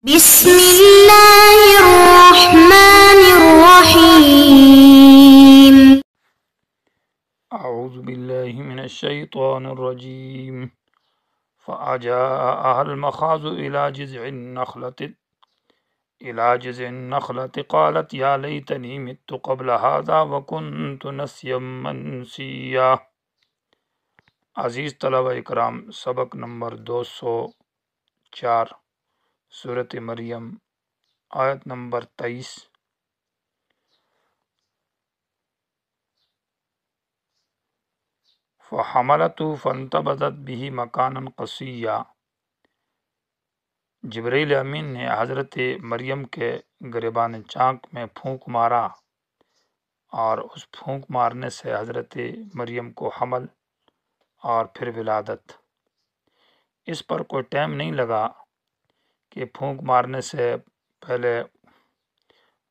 بسم اللہ الرحمن الرحیم اعوذ باللہ من الشیطان الرجیم فأجاءها المخاض إلى جذع النخلة قالت يا ليتني مت قبل هذا وكنت نسيا منسيا۔ عزیز طلبہ اکرام، سبق نمبر 204 سورۃ مریم، آیت نمبر 23۔ فحملته فانتبذت به مکانا قصیا۔ جبرائیل امین نے حضرت مریم کے گریبان چاک میں پھونک مارا اور اس پھونک مارنے سے حضرت مریم کو حمل اور پھر ولادت۔ اس پر کوئی ٹائم نہیں لگا کہ پھونک مارنے سے پہلے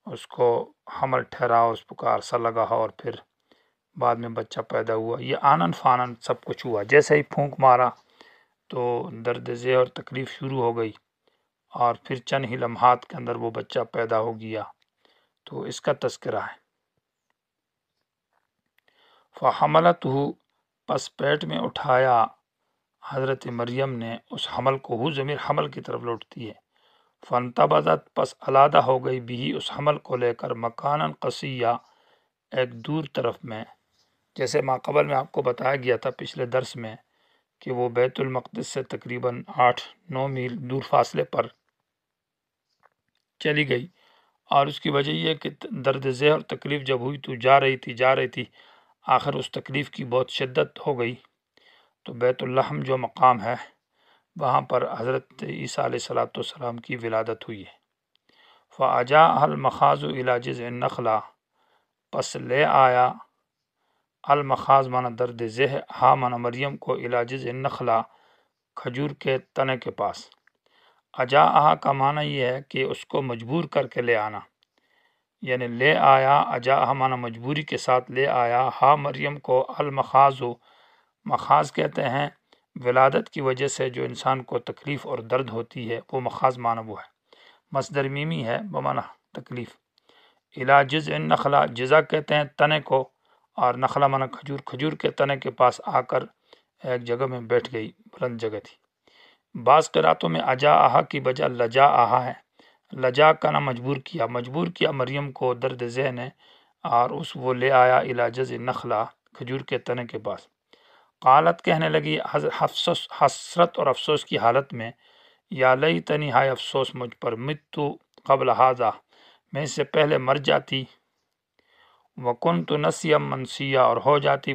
اس کو حمل ٹھہرا، اس کا عرصہ لگا اور پھر بعد میں بچہ پیدا ہوا۔ یہ آنن فانن سب کچھ ہوا۔ جیسے ہی پھونک مارا تو درد ذہ اور تکلیف شروع ہو گئی اور پھر چند ہی لمحات کے اندر وہ بچہ پیدا ہو گیا۔ تو اس کا تذکرہ ہے۔ فحملته، پس پیٹ میں اٹھایا حضرت مریم نے اس حمل کو، ہو ضمیر حمل کی طرف لوٹتی ہے۔ فانتبذت، پس علیحدہ ہو گئی، بھی اس حمل کو لے کر، مکانا قصیا، ایک دور طرف میں۔ جیسے ماقبل میں آپ کو بتایا گیا تھا پچھلے درس میں کہ وہ بیت المقدس سے تقریباً 8-9 میل دور فاصلے پر چلی گئی، اور اس کی وجہ یہ کہ درد ذہ اور تکلیف جب ہوئی تو جا رہی تھی، آخر اس تکلیف کی بہت شدت ہو گئی تو بیت اللحم جو مقام ہے وہاں پر حضرت عیسیٰ علیہ السلام کی ولادت ہوئی ہے۔ فَأَجَاءَهَا الْمَخَاضُ إِلَى جِذْعِ النَّخْلَةِ، پس لے آیا المخاض مانا درد ذہ، ہا مانا مریم کو، الی جذع النخلہ، کھجور کے تنے کے پاس۔ اجاءہا کا معنی یہ ہے کہ اس کو مجبور کر کے لے آنا، یعنی لے آیا، اجاءہا مانا مجبوری کے ساتھ لے آیا، ہا مریم کو، المخاض، مخاض کہتے ہیں ولادت کی وجہ سے جو انسان کو تکلیف اور درد ہوتی ہے، وہ مخاض مانا وہ ہے، مصدر میمی ہے بمانا تکلیف۔ الی جذع النخلہ، جذع کہتے ہیں تنے کو، اور نخلہ مانا کھجور، کھجور کے تنے کے پاس آ کر ایک جگہ میں بیٹھ گئی، بلند جگہ تھی۔ بعض قراتوں میں اجاءہا کی بجا لجاءہا ہے، لجا کا نہ مجبور کیا مریم کو درد ذہ نے، اور وہ لے آیا الی جذع النخلہ، کھجور کے تنے کے پاس۔ قالت، کہنے لگی حسرت اور افسوس کی حالت میں، یا لیتنی، ہائے افسوس مجھ پر، متو قبل ھذا، میں اس سے پہلے مر جاتی، وکنت نسیا منسیا، اور ہو جاتی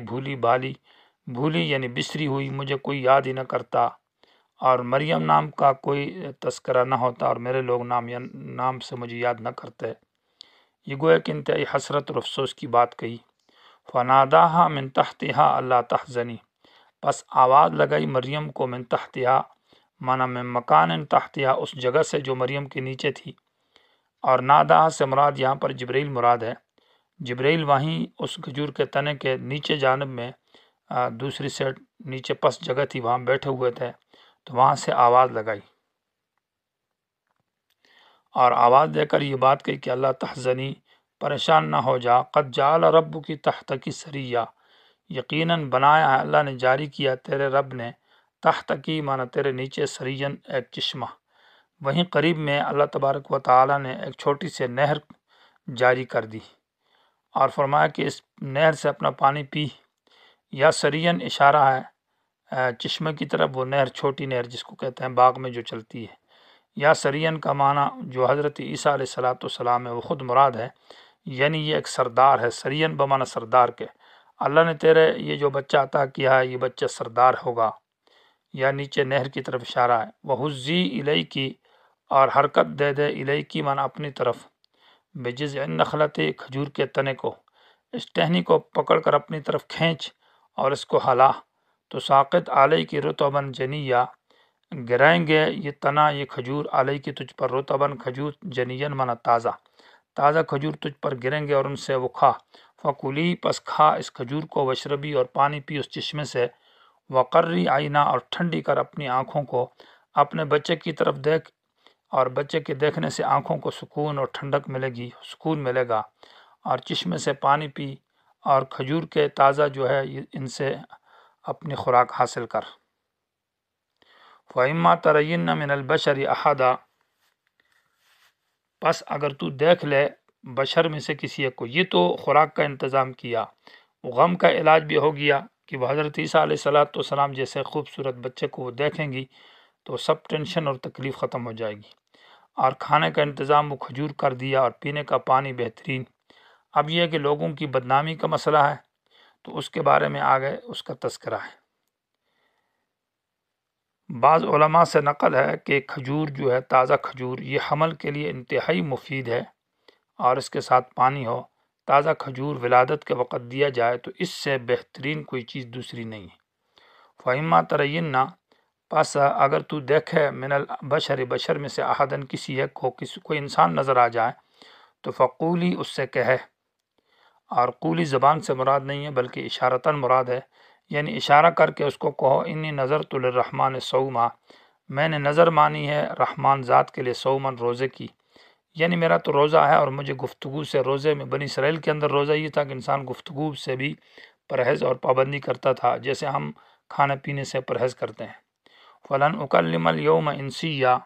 بھولی یعنی بسری ہوئی، مجھے کوئی یاد ہی نہ کرتا، اور مریم نام کا کوئی تذکرہ نہ ہوتا، اور میرے لوگ نام سے مجھے یاد نہ کرتے۔ یہ گویا کہ انتہائی حسرت اور افسوس کی بات کہی۔ فناداہا من تحتہا اللہ تحزنی، پس آواز لگائی مریم کو، من تحتہا مانا من مکان تحتہا، اس جگہ سے جو مریم کے نیچے تھی، اور ناداہا سے مراد یہاں پر جبرائیل مراد ہے۔ جبرائیل وہیں اس کھجور کے تنے کے نیچے جانب میں، دوسری سائڈ نیچے پس جگہ تھی، وہاں بیٹھے ہوئے تھے، تو وہاں سے آواز لگائی اور آواز دے کر یہ بات کہی کہ اللہ تحزنی، پریشان نہ ہو جا، قد جعل ربک تحتک سریہ، یقیناً بنایا ہے اللہ نے، جاری کیا تیرے رب نے، تحتکی مانا تیرے نیچے، سریًا ایک چشمہ۔ وہیں قریب میں اللہ تبارک و تعالی نے ایک چھوٹی سے نہر جاری کر دی اور فرمایا کہ اس نہر سے اپنا پانی پی، یا سریًا اشارہ ہے چشمے کی طرف، وہ نہر چھوٹی نہر جس کو کہتے ہیں باغ میں جو چلتی ہے، یا سریًا کا معنی جو حضرت عیسیٰ علیہ السلام ہے وہ خود مراد ہے، یعنی یہ ایک سردار ہے، سریًا بمعنی سردار کے، اللہ نے تیرے یہ جو بچہ عطا کیا ہے یہ بچہ سردار ہوگا، یا نیچے نہر کی طرف اشارہ ہے۔ وَحُزِّی اِلَیْکی، اور حرکت دے دے، الیکی مانا اپنی طرف، بجذع النخلۃ، کھجور کے تنے کو، اس ٹہنی کو پکڑ کر اپنی طرف کھینچ اور اس کو ہلا، تو ساقط علیکی رطبا جنیہ، گرائیں گے یہ تنا، یہ کھجور، علیکی تجھ پر، رطبا کھجور، جنین مانا تازہ کھجور تجھ پر گریں گے اور ان سے وہ کھا، فکلی، پس کھا اس کھجور کو، وشربی، اور پانی پی اس چشمے سے، وقری عینا، اور ٹھنڈی کر اپنی آنکھوں کو، اپنے بچے کی طرف دیکھ اور بچے کے دیکھنے سے آنکھوں کو سکون اور ٹھنڈک ملے گی، سکون ملے گا، اور چشمے سے پانی پی اور کھجور کے تازہ جو ہے ان سے اپنی خوراک حاصل کر۔ فَإِمَّا تَرَيِنَّ مِنَ الْبَشَرِ أَحَدًا، پس اگر تو دیکھ لے بشر میں سے کسی ایک کو، یہ تو خوراک کا انتظام کیا، غم کا علاج بھی ہو گیا کہ وہ حضرت عیسیٰ علیہ السلام جیسے خوبصورت بچے کو وہ دیکھیں گی تو سب ٹینشن اور تکلیف ختم ہو جائے گی، اور کھانے کا انتظام وہ کھجور کر دیا، اور پینے کا پانی بہترین۔ اب یہ کہ لوگوں کی بدنامی کا مسئلہ ہے تو اس کے بارے میں آگے اس کا تذکرہ ہے۔ بعض علماء سے نقل ہے کہ کھجور جو ہے، تازہ کھجور، یہ حمل کے لیے انتہائی مفید ہے، اور اس کے ساتھ پانی ہو۔ تازہ کھجور ولادت کے وقت دیا جائے تو اس سے بہترین کوئی چیز دوسری نہیں ہے۔ فَإِمَّا تَرَيِنَّ، پس اگر تو دیکھے من البشر، بشر میں سے احدن کسی ایک کو، کوئی انسان نظر آ جائے تو فقولی، اس سے کہے، اور قولی زبان سے مراد نہیں ہے بلکہ اشارتاً مراد ہے، یعنی اشارہ کر کے اس کو کہو، انی نظرت للرحمن صوما، میں نے نظر مانی ہے رحمان ذات کے لیے، صوماً، روزے کی، یعنی میرا تو روزہ ہے اور مجھے گفتگو سے، روزے میں بنی اسرائیل کے اندر روزہ یہ تھا کہ انسان گفتگو سے بھی پرہیز اور پابندی کرتا تھا، جیسے ہم کھانے پینے سے پرہیز کرتے ہیں۔ فَلَنْ أُكَلِّمَ الْيَوْمَ إِنْسِيًّا،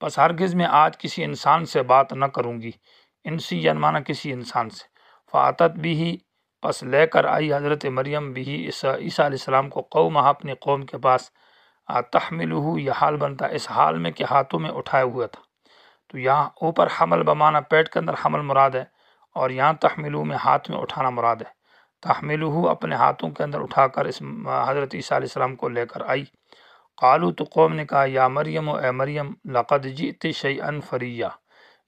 پس ہرگز میں آج کسی انسان سے بات نہ کروں گی، انسیًا معنی کسی انسان سے۔ فَأَتَتْ بِهِ، پس لے کر آئی حضرت مریم بھی عیسیٰ علیہ السلام کو، قومہ، اپنے قوم کے پاس، تحملہ، یہ حال بنتا اس حال میں کہ ہاتھوں میں اٹھائے ہوئے تھا، تو یہاں اوپر حمل بمانا پیٹ کے اندر حمل مراد ہے، اور یہاں تحملہ میں ہاتھ میں اٹھانا مراد ہے۔ تحملہ، اپنے ہاتھوں کے اندر اٹھا کر اس حضرت عیسیٰ علیہ السلام کو لے کر آئی۔ قالو، تو قوم نے کہا، یا مریم، اے مریم، لقد جئت شیئا فریّا،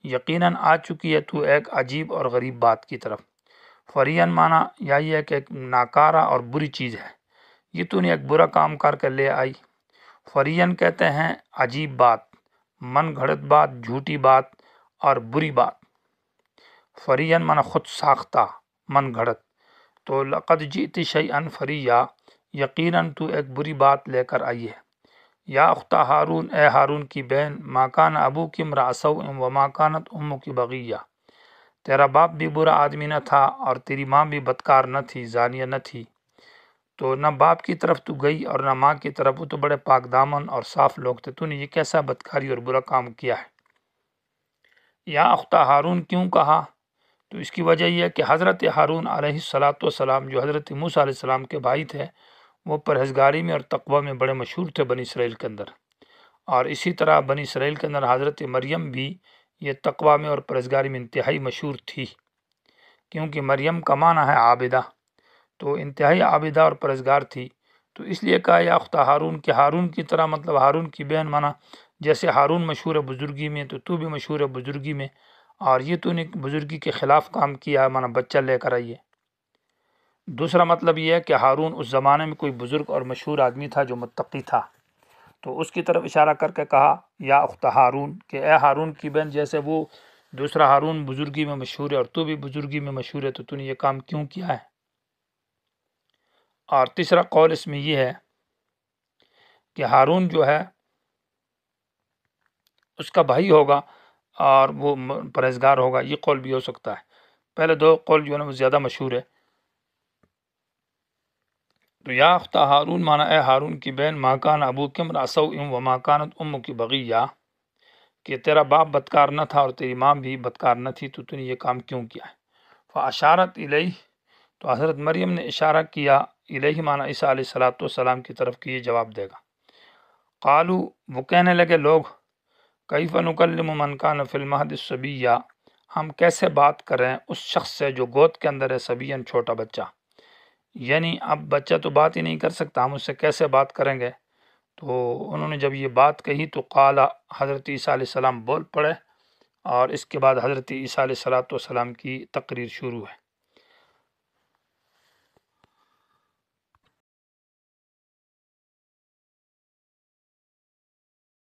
یقیناً آ چکی ہے تو ایک عجیب اور غریب بات کی طرف۔ فریّن معنی یا یہ ہے کہ ایک ناکارہ اور بری چیز ہے، یہ تو نے ایک برا کام کر کے لے آئی۔ فریّن کہتے ہیں عجیب بات، من گھڑت بات، جھوٹی بات اور بری بات۔ فریّن معنی خود ساختہ، من گھڑت، تو لقد جئت شیئا فریّا، یقیناً تو ایک بری بات لے کر آئی ہے۔ یا اختہ ہارون، اے ہارون کی بہن، ما کان ابوک امرأ سوء وما کانت امک بغیہ، تیرا باپ بھی برا آدمی نہ تھا اور تیری ماں بھی بدکار نہ تھی، زانیہ نہ تھی، تو نہ باپ کی طرف تو گئی اور نہ ماں کی طرف، وہ تو بڑے پاک دامن اور صاف لوگ تھے، تو نے یہ کیسا بدکاری اور برا کام کیا ہے۔ یا اختہ ہارون کیوں کہا؟ تو اس کی وجہ یہ ہے کہ حضرت ہارون علیہ السلام جو حضرت موسیٰ علیہ السلام کے بھائی تھے، وہ پرہیزگاری میں اور تقوی میں بڑے مشہور تھے بنی اسرائیل کے اندر، اور اسی طرح بنی اسرائیل کے اندر حضرت مریم بھی یہ تقوی میں اور پرہیزگاری میں انتہائی مشہور تھی، کیونکہ مریم کا معنی ہے عابدہ، تو انتہائی عابدہ اور پرہیزگار تھی، تو اس لیے کہا یا اختہ ہارون، کہ ہارون کی طرح، مطلب ہارون کی بہن، معنی جیسے ہارون مشہور ہے بزرگی میں تو بھی مشہور ہے بزرگی میں، اور یہ تو نے بزرگی کے خلاف کام کیا ہے، معنی بچہ لے کر آئیے۔ دوسرا مطلب یہ ہے کہ ہارون اس زمانے میں کوئی بزرگ اور مشہور آدمی تھا جو متقی تھا، تو اس کی طرف اشارہ کر کے کہا یا اختہ ہارون، کہ اے ہارون کی بہن، جیسے وہ دوسرا ہارون بزرگی میں مشہور ہے اور تو بھی بزرگی میں مشہور ہے، تو نے یہ کام کیوں کیا ہے۔ اور تیسرا قول اس میں یہ ہے کہ ہارون جو ہے اس کا بھائی ہوگا اور وہ پرہیزگار ہوگا، یہ قول بھی ہو سکتا ہے۔ پہلے دو قول جو ہے نا وہ زیادہ مشہور ہے۔ تو یا اختہ ہارون مانا اے ہارون کی بہن، ما کان ابوک امرأ سوء وما کانت امک بغیہ، کہ تیرا باپ بدکار نہ تھا اور تیری ماں بھی بدکار نہ تھی، تو نے یہ کام کیوں کیا ہے۔ فاشارت الیہ، تو حضرت مریم نے اشارہ کیا، الیہ مانا عیسیٰ علیہ السلام کی طرف، کہ یہ جواب دے گا۔ قالو، وہ کہنے لگے لوگ، کیف نکلم من کان فی المہد صبیا، ہم کیسے بات کریں اس شخص سے جو گود کے اندر ہے، صبیاً، چھوٹا بچہ، یعنی اب بچہ تو بات ہی نہیں کر سکتا، ہم اس سے کیسے بات کریں گے۔ تو انہوں نے جب یہ بات کہی تو قال، حضرت عیسیٰ علیہ السلام بول پڑے، اور اس کے بعد حضرت عیسیٰ علیہ السلام کی تقریر شروع ہے۔